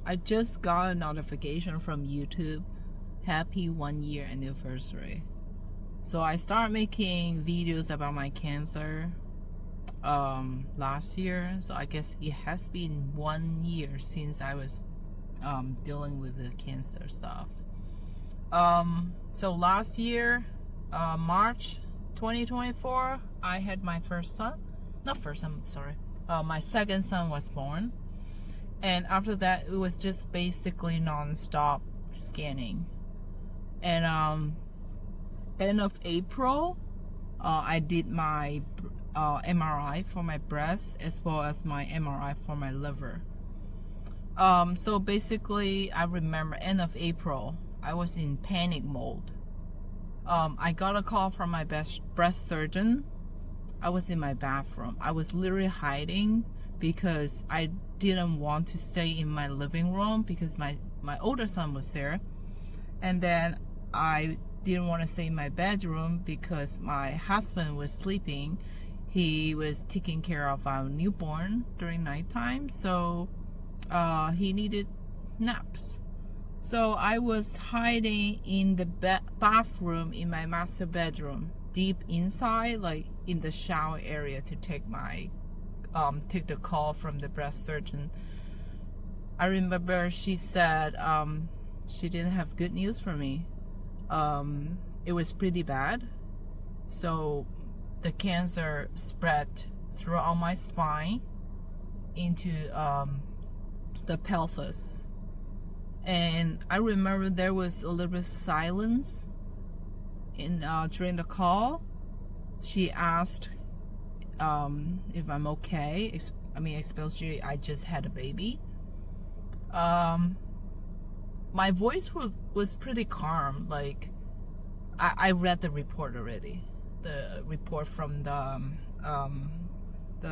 I just got a notification from YouTube. Happy 1 year anniversary. So I started making videos about my cancer last year. So I guess it has been 1 year since I was dealing with the cancer stuff. So last year, March 2024, I had my first son. Not first son, sorry. My second son was born. And after that, it was just basically non-stop scanning. And end of April, I did my MRI for my breast as well as my MRI for my liver. So basically, I remember end of April, I was in panic mode. I got a call from my breast surgeon. I was in my bathroom. I was literally hiding because I didn't want to stay in my living room because my older son was there. And then I didn't want to stay in my bedroom because my husband was sleeping. He was taking care of our newborn during nighttime, so he needed naps. So I was hiding in the bathroom in my master bedroom, deep inside, like in the shower area, to take the call from the breast surgeon. I remember she said she didn't have good news for me. It was pretty bad. So the cancer spread throughout my spine into the pelvis. And I remember there was a little bit of silence during the call. She asked if I'm okay. Especially I just had a baby. My voice was pretty calm. Like I read the report already, the report from the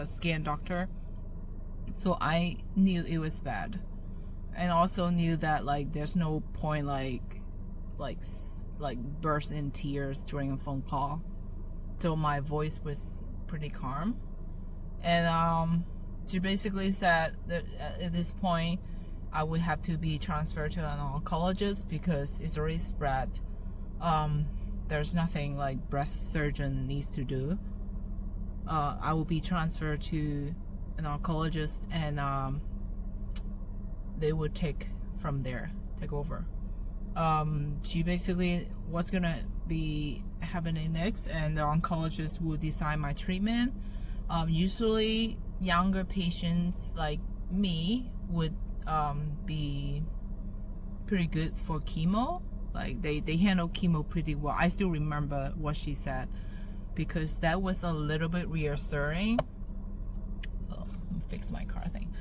scan doctor. So I knew it was bad, and also knew that like there's no point like burst in tears during a phone call. So my voice was pretty calm, and she basically said that at this point I would have to be transferred to an oncologist because it's already spread. There's nothing like breast surgeon needs to do. I will be transferred to an oncologist, and they would take over. She basically what's gonna be happening next, and the oncologist will decide my treatment. Usually younger patients like me would be pretty good for chemo. Like they handle chemo pretty well. I still remember what she said because that was a little bit reassuring. Fix my car thing.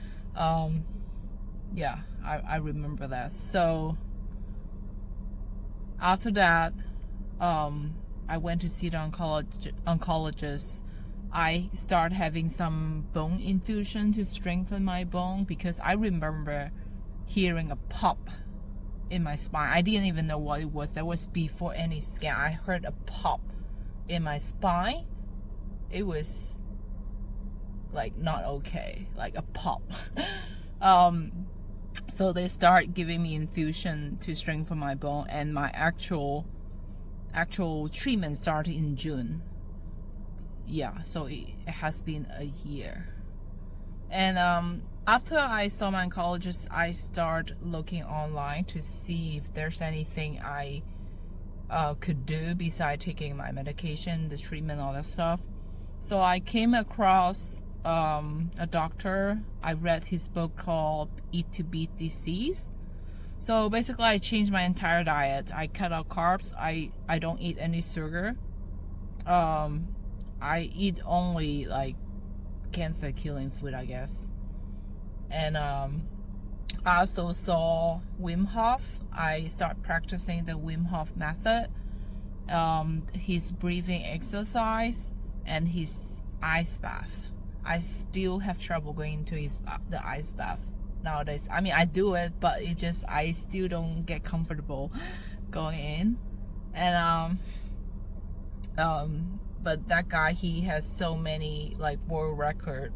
Yeah, I remember that. So after that, I went to see the oncologist. I started having some bone infusion to strengthen my bone because I remember hearing a pop in my spine. I didn't even know what it was. That was before any scan. I heard a pop in my spine. It was like not okay, like a pop. So they start giving me infusion to strengthen my bone, and my actual treatment started in June. Yeah, so it has been a year. And after I saw my oncologist, I started looking online to see if there's anything I could do besides taking my medication, the treatment, all that stuff. So I came across a doctor. I read his book called Eat to Beat Disease. So basically I changed my entire diet. I cut out carbs. I don't eat any sugar. I eat only like cancer killing food, I guess. And I also saw Wim Hof. I start practicing the Wim Hof method, his breathing exercise, and his ice bath. I still have trouble going into the ice bath nowadays. I mean, I do it, but I still don't get comfortable going in. And but that guy, he has so many like world record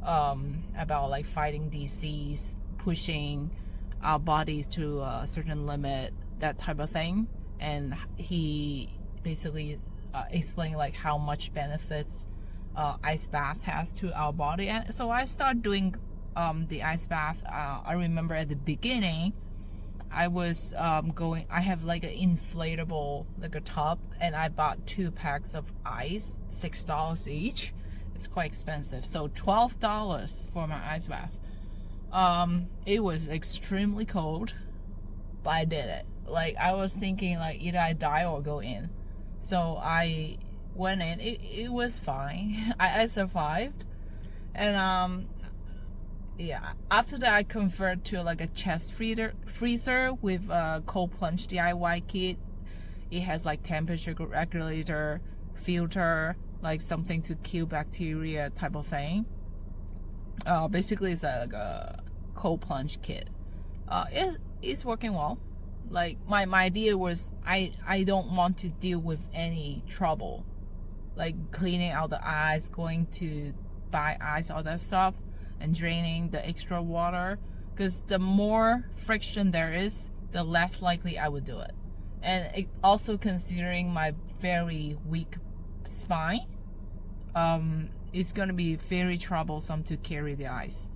about like fighting disease, pushing our bodies to a certain limit, that type of thing. And he basically explained like how much benefits ice bath has to our body. And so I started doing the ice bath. I remember at the beginning I was I have like an inflatable, like a tub, and I bought 2 packs of ice, $6 each. It's quite expensive, so $12 for my ice bath. It was extremely cold, but I did it. Like, I was thinking like either I die or go in, so I went in. It was fine. I survived. And yeah, after that I convert to like a chest freezer with a cold plunge DIY kit. It has like temperature regulator, filter, like something to kill bacteria type of thing. Basically it's like a cold plunge kit. It's working well. Like my idea was I don't want to deal with any trouble, like cleaning out the ice, going to buy ice, all that stuff, and draining the extra water, because the more friction there is, the less likely I would do it. And also considering my very weak spine, it's gonna be very troublesome to carry the ice.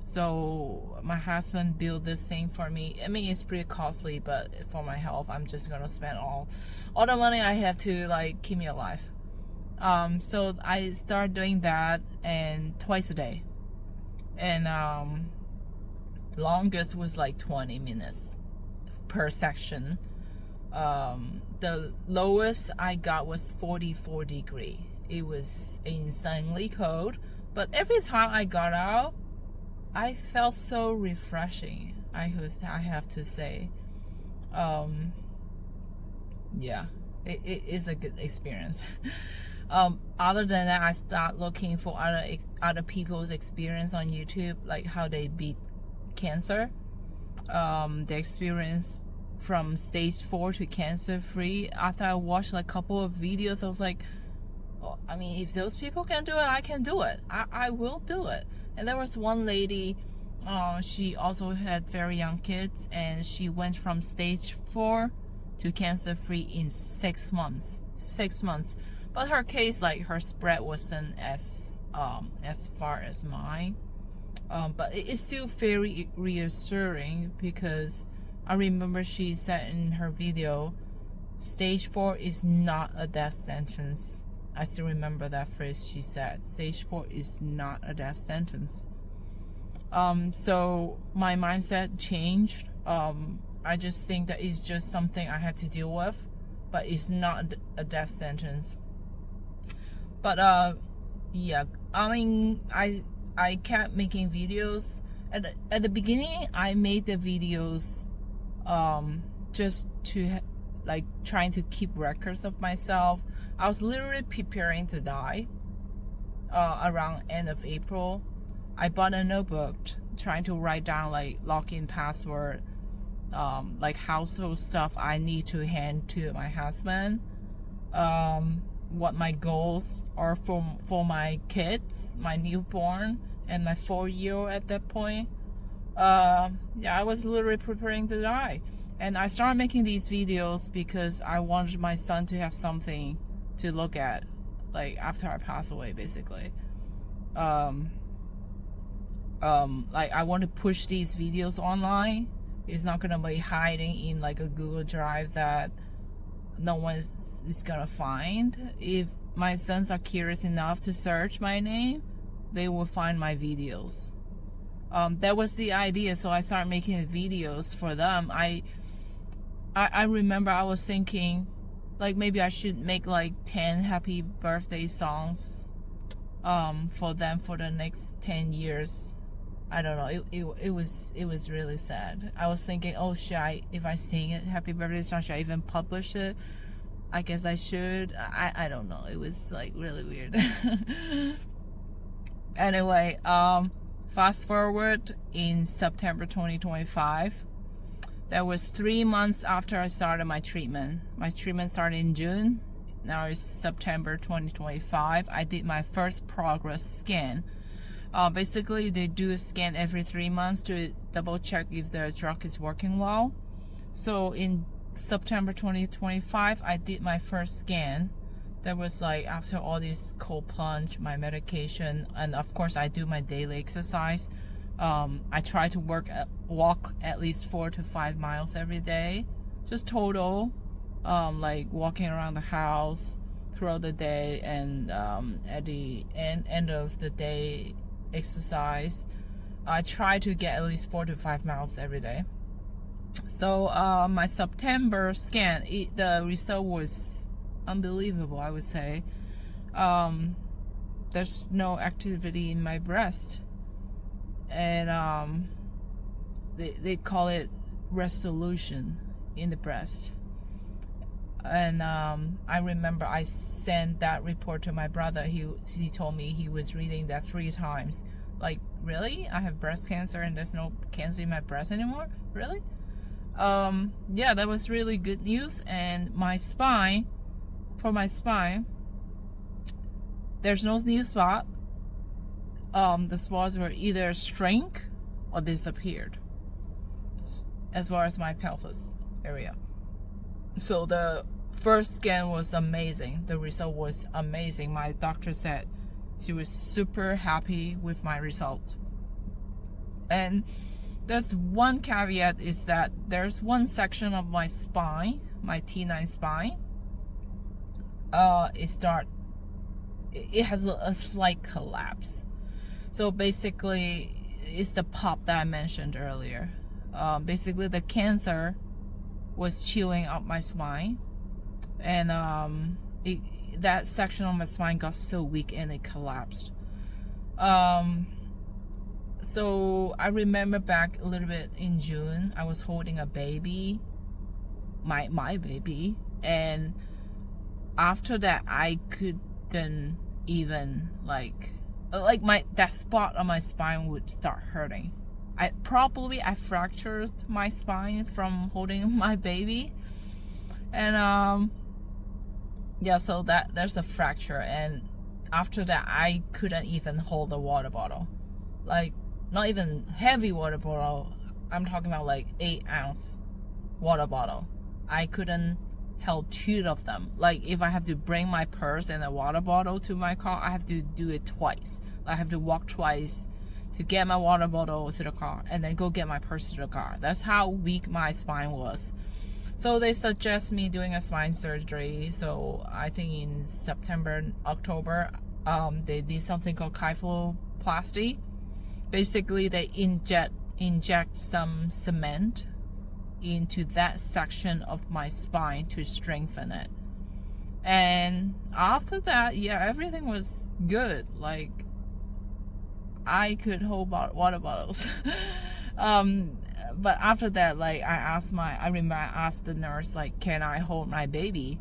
So my husband built this thing for me. I mean, it's pretty costly, but for my health, I'm just gonna spend all the money I have to like keep me alive. So I started doing that, and twice a day. And longest was like 20 minutes per section. The lowest I got was 44 degrees. It was insanely cold, but every time I got out, I felt so refreshing. I have to say, yeah, it is a good experience. Other than that, I start looking for other people's experience on YouTube, like how they beat cancer, their experience from stage 4 to cancer free. After I watched like a couple of videos, I was like, oh, I mean, if those people can do it, I can do it. I will do it. And there was one lady, she also had very young kids, and she went from stage 4 to cancer free in 6 months. 6 months. But her case, like, her spread wasn't as far as mine. But it's still very reassuring, because I remember she said in her video, stage 4 is not a death sentence. I still remember that phrase she said. Stage 4 is not a death sentence. So my mindset changed. I just think that it's just something I have to deal with, but it's not a death sentence. But yeah, I mean, I kept making videos. At the beginning, I made the videos just to like trying to keep records of myself. I was literally preparing to die around end of April. I bought a notebook trying to write down like login password, like household stuff I need to hand to my husband, what my goals are for my kids, my newborn and my 4-year-old at that point. Yeah, I was literally preparing to die. And I started making these videos because I wanted my son to have something to look at, like after I pass away, basically. Like I want to push these videos online. It's not gonna be hiding in like a Google Drive that no one is gonna find. If my sons are curious enough to search my name, they will find my videos. That was the idea, so I started making videos for them. I remember I was thinking, like, maybe I should make like 10 happy birthday songs for them for the next 10 years. I don't know, it was really sad. I was thinking, oh, if I sing it happy birthday song, should I even publish it? I guess I should. I don't know, it was like really weird. Anyway, fast forward in September 2025. That was 3 months after I started my treatment. My treatment started in June. Now it's September 2025. I did my first progress scan. Basically, they do a scan every 3 months to double check if the drug is working well. So in September 2025, I did my first scan. That was like after all this cold plunge, my medication, and of course I do my daily exercise. I try to walk at least 4 to 5 miles every day, just total, like walking around the house throughout the day, and at the end of the day exercise. I try to get at least 4 to 5 miles every day. So my September scan, the result was unbelievable, I would say. There's no activity in my breast, and they call it resolution in the breast. And I remember I sent that report to my brother. He told me he was reading that 3 times. Like, really? I have breast cancer and there's no cancer in my breast anymore? Really? Yeah, that was really good news. And my spine, there's no new spot. The spots were either shrink or disappeared, as well as my pelvis area. So the first scan was amazing. The result was amazing. My doctor said she was super happy with my result. And there's one caveat, is that there's one section of my spine, my T9 spine, it has a slight collapse. So basically, it's the pop that I mentioned earlier. Basically, the cancer was chewing up my spine, and that section of my spine got so weak and it collapsed. So I remember back a little bit in June, I was holding a baby, my baby, and after that I couldn't even that spot on my spine would start hurting. I fractured my spine from holding my baby, and yeah, so there's a fracture. And after that, I couldn't even hold a water bottle, like not even heavy water bottle. I'm talking about like 8-ounce water bottle. I couldn't hold 2 of them. Like, if I have to bring my purse and a water bottle to my car, I have to do it twice. I have to walk twice to get my water bottle to the car and then go get my purse to the car. That's how weak my spine was. So they suggest me doing a spine surgery. So I think in September, October, they did something called kyphoplasty. Basically, they inject some cement into that section of my spine to strengthen it. And after that, yeah, everything was good. Like, I could hold water bottles. But after that, like, I remember I asked the nurse, like, can I hold my baby?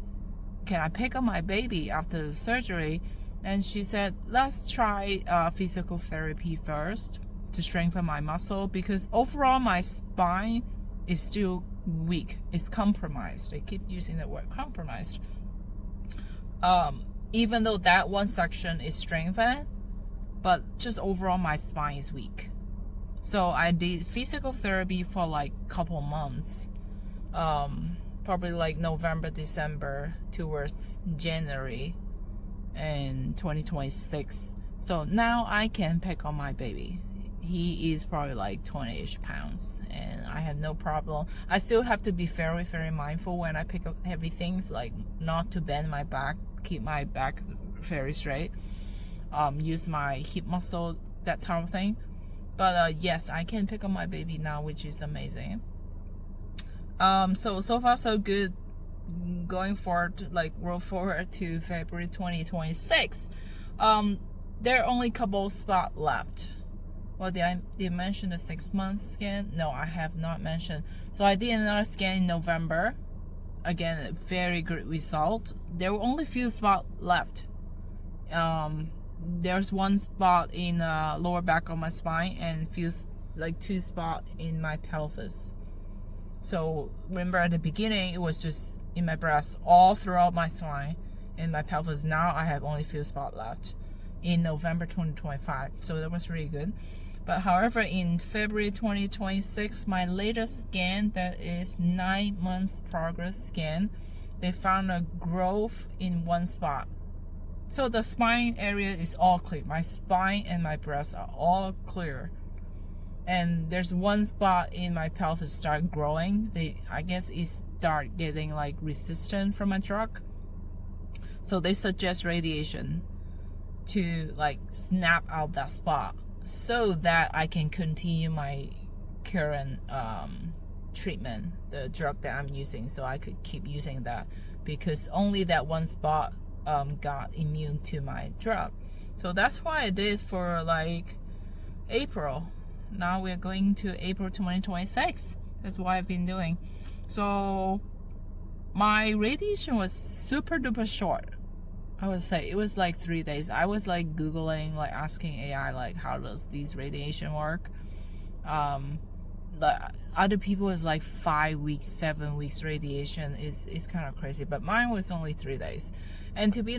Can I pick up my baby after the surgery? And she said, let's try physical therapy first to strengthen my muscle, because overall my spine is still weak. It's compromised. They keep using the word compromised. Even though that one section is strengthened, but just overall my spine is weak. So I did physical therapy for like a couple months, probably like November, December towards January in 2026. So now I can pick on my baby. He is probably like 20-ish pounds, and I have no problem. I still have to be very, very mindful when I pick up heavy things, like not to bend my back, keep my back very straight, use my hip muscle, that type of thing. But yes, I can pick up my baby now, which is amazing. So far so good. Going forward, like roll forward to February 2026. There are only a couple spots left. Well, did I mention the 6-month scan? No, I have not mentioned. So I did another scan in November. Again, a very good result. There were only a few spots left. There's one spot in lower back of my spine, and feels like 2 spots in my pelvis. So remember at the beginning, it was just in my breast all throughout my spine and my pelvis. Now I have only a few spots left. in November 2025. So that was really good. But however, in February 2026, my latest scan, that is 9 months progress scan, they found a growth in one spot. So the spine area is all clear. My spine and my breast are all clear. And there's one spot in my pelvis start growing. I guess it start getting like resistant from my drug. So they suggest radiation to like snap out that spot so that I can continue my current treatment, the drug that I'm using, so I could keep using that, because only that one spot got immune to my drug. So that's why I did for like April. Now we're going to April 2026. That's what I've been doing. So my radiation was super duper short. I would say it was like 3 days. I was like Googling, like asking AI, like, how does these radiation work? The other people is like 5 weeks, 7 weeks radiation is kind of crazy, but mine was only 3 days. And to be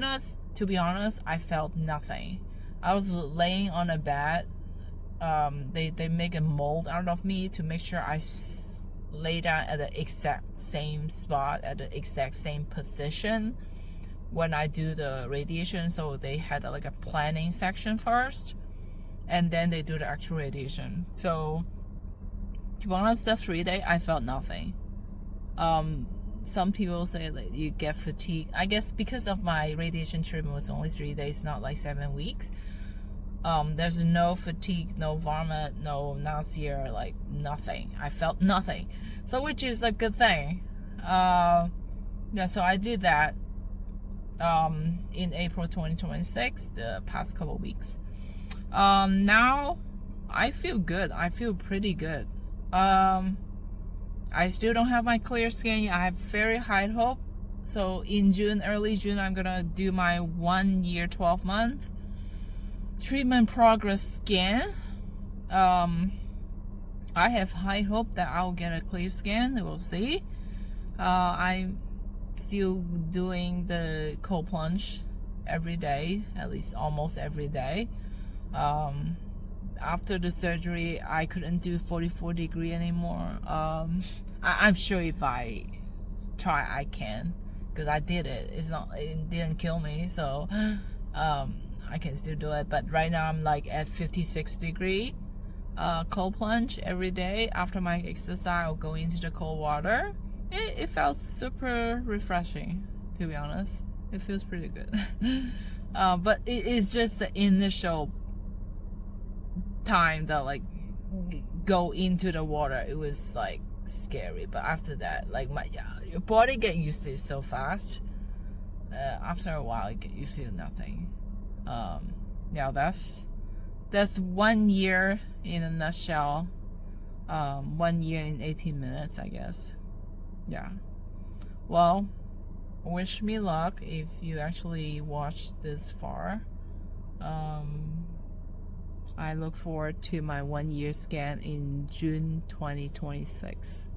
honest, I felt nothing. I was laying on a bed. They make a mold out of me to make sure I lay down at the exact same spot, at the exact same position when I do the radiation. So they had like a planning section first, and then they do the actual radiation. So to be honest, the 3 day I felt nothing. Some people say that you get fatigue. I guess because of my radiation treatment was only 3 days, not like 7 weeks. There's no fatigue, no vomit, no nausea, like nothing. I felt nothing, so which is a good thing. Yeah, so I did that in April 2026, the past couple weeks. Now I feel good. I feel pretty good. I still don't have my clear scan yet. I have very high hope. So in June, early June, I'm gonna do my 1 year, 12 month treatment progress scan. I have high hope that I'll get a clear scan. We'll see. I'm still doing the cold plunge every day, at least almost every day. After the surgery, I couldn't do 44-degree anymore. I'm sure if I try, I can, because I did it. It didn't kill me, so I can still do it. But right now I'm like at 56-degree cold plunge every day. After my exercise, I'll go into the cold water. It felt super refreshing, to be honest. It feels pretty good. But it is just the initial time that like go into the water, it was like scary. But after that, like your body get used to it so fast. After a while, you feel nothing. Yeah, that's 1 year in a nutshell. 1 year in 18 minutes, I guess. Yeah. Well, wish me luck if you actually watched this far. I look forward to my 1 year scan in June 2026.